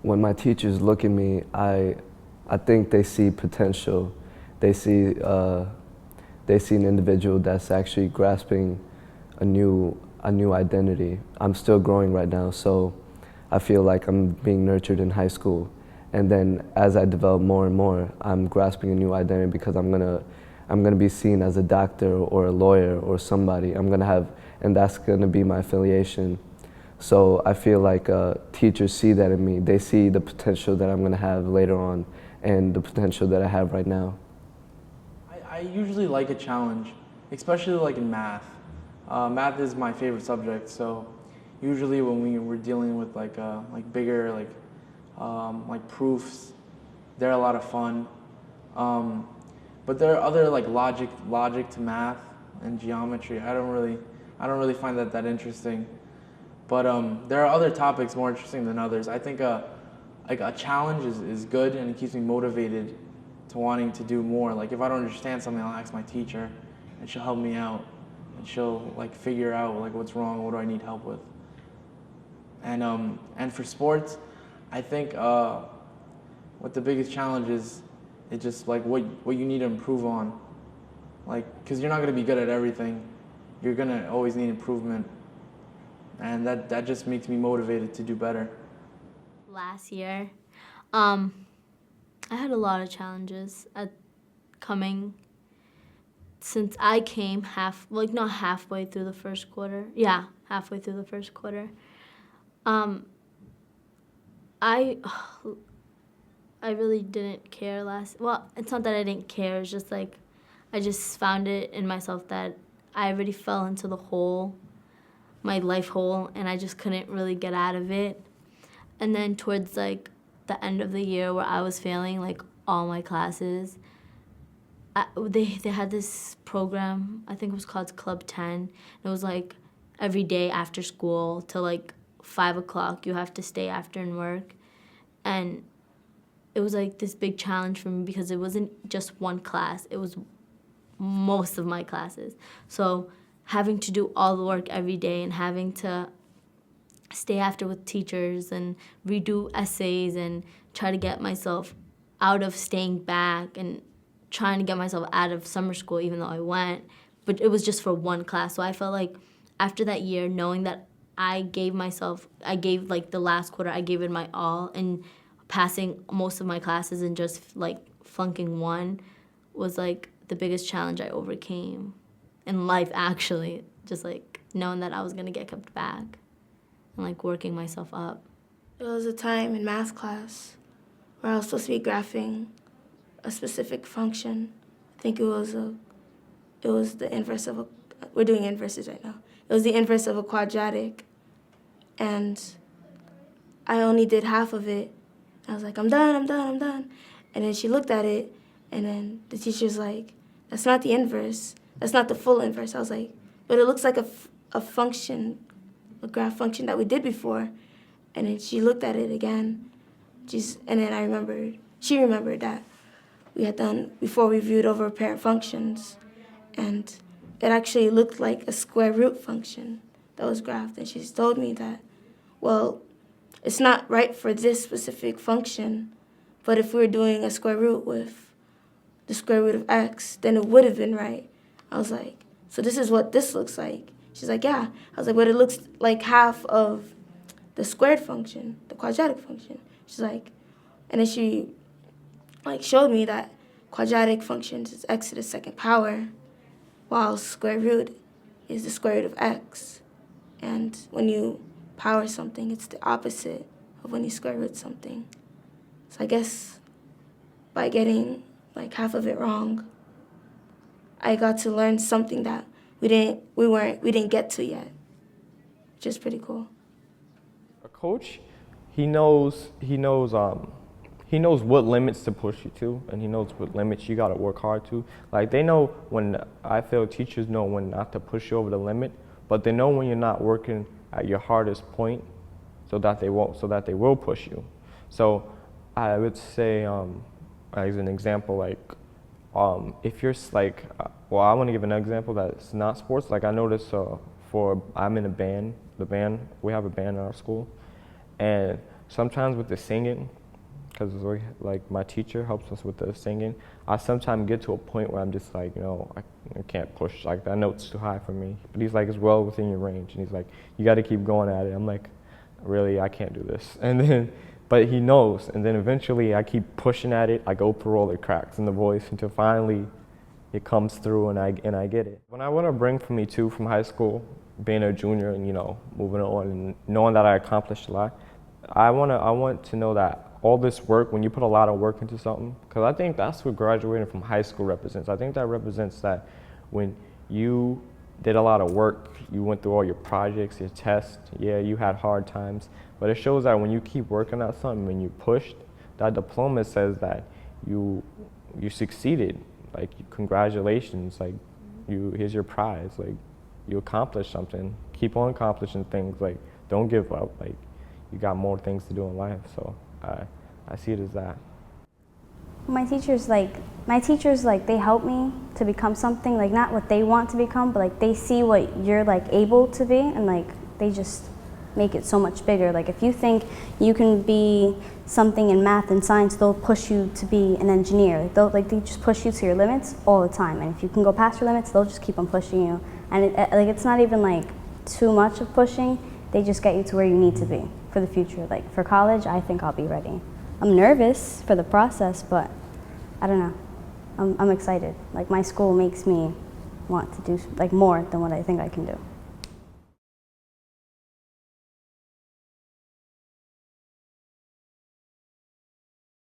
when my teachers look at me, I think they see potential. They see an individual that's actually grasping a new identity. I'm still growing right now, so I feel like I'm being nurtured in high school. And then as I develop more and more, I'm grasping a new identity because I'm gonna be seen as a doctor or a lawyer or somebody. And that's gonna be my affiliation. So I feel like teachers see that in me. They see the potential that I'm gonna have later on and the potential that I have right now. I usually like a challenge, especially like in math. Math is my favorite subject, so usually when we're dealing with like bigger like proofs, they're a lot of fun. But there are other like logic to math and geometry. I don't really find that interesting. But there are other topics more interesting than others. I think like a challenge is good and it keeps me motivated to wanting to do more. Like if I don't understand something, I'll ask my teacher, and she'll help me out, and she'll like figure out like what's wrong, what do I need help with. And for sports, I think what the biggest challenge is just like what you need to improve on. Like, because you're not going to be good at everything. You're going to always need improvement. And that just makes me motivated to do better. Last year, I had a lot of challenges at coming since I came not halfway through the first quarter. Yeah, halfway through the first quarter. I really didn't care well, it's not that I didn't care, it's just like I just found it in myself that I already fell into the hole, my life hole, and I just couldn't really get out of it. And then towards like the end of the year where I was failing like all my classes, they had this program, I think it was called Club 10. It was like every day after school till like 5 o'clock you have to stay after and work. And it was like this big challenge for me because it wasn't just one class, it was most of my classes. So having to do all the work every day and having to stay after with teachers and redo essays and try to get myself out of staying back and trying to get myself out of summer school even though I went, but it was just for one class. So I felt like after that year, knowing that I gave like the last quarter, I gave it my all, and passing most of my classes and just like flunking one was like the biggest challenge I overcame in life, actually. Just like knowing that I was gonna get kept back and like working myself up. There was a time in math class where I was supposed to be graphing a specific function. I think it was the inverse of we're doing inverses right now. It was the inverse of a quadratic, and I only did half of it. I was like, I'm done. And then she looked at it, and then the teacher's like, that's not the inverse. That's not the full inverse. I was like, but it looks like a function, a graph function that we did before. And then she looked at it again. And then she remembered that we had done before we reviewed over parent functions. And it actually looked like a square root function that was graphed. And she told me that, well, it's not right for this specific function, but if we were doing a square root with the square root of x, then it would have been right. I was like, so this is what this looks like. She's like, yeah. I was like, but it looks like half of the squared function, the quadratic function. She's like, and then she like showed me that quadratic functions is x to the second power, while square root is the square root of x. And when you power something, it's the opposite of when you square root something. So I guess by getting like half of it wrong, I got to learn something that we didn't get to yet, which is pretty cool. A coach, he knows what limits to push you to, and he knows what limits you gotta work hard to. Like they know I feel teachers know when not to push you over the limit, but they know when you're not working at your hardest point, so that they will push you. So I would say, as an example, like if you're like, I want to give an example that's not sports. Like I noticed I'm in a band. We have a band in our school, and sometimes with the singing, because like my teacher helps us with the singing, I sometimes get to a point where I'm just like, I can't push, like that note's too high for me. But he's like, it's well within your range, and he's like, you got to keep going at it. I'm like, really, I can't do this. And then, but he knows, and then eventually I keep pushing at it. I go through all the cracks in the voice until finally it comes through and I get it. What I want to bring for me too from high school, being a junior and moving on and knowing that I accomplished a lot, I want to know that all this work, when you put a lot of work into something, because I think that's what graduating from high school represents. I think that represents that when you did a lot of work, you went through all your projects, your tests, yeah, you had hard times, but it shows that when you keep working at something, when you pushed, that diploma says that you succeeded. Like, congratulations, like, here's your prize, like, you accomplished something. Keep on accomplishing things, like, don't give up, like, you got more things to do in life, so I see it as that. My teachers, they help me to become something, like, not what they want to become, but like they see what you're like able to be, and like they just make it so much bigger. Like, if you think you can be something in math and science, they'll push you to be an engineer. They just push you to your limits all the time, and if you can go past your limits, they'll just keep on pushing you. And it's not even like too much of pushing. They just get you to where you need to be for the future. Like, for college, I think I'll be ready. I'm nervous for the process, but I don't know. I'm excited. Like, my school makes me want to do like more than what I think I can do.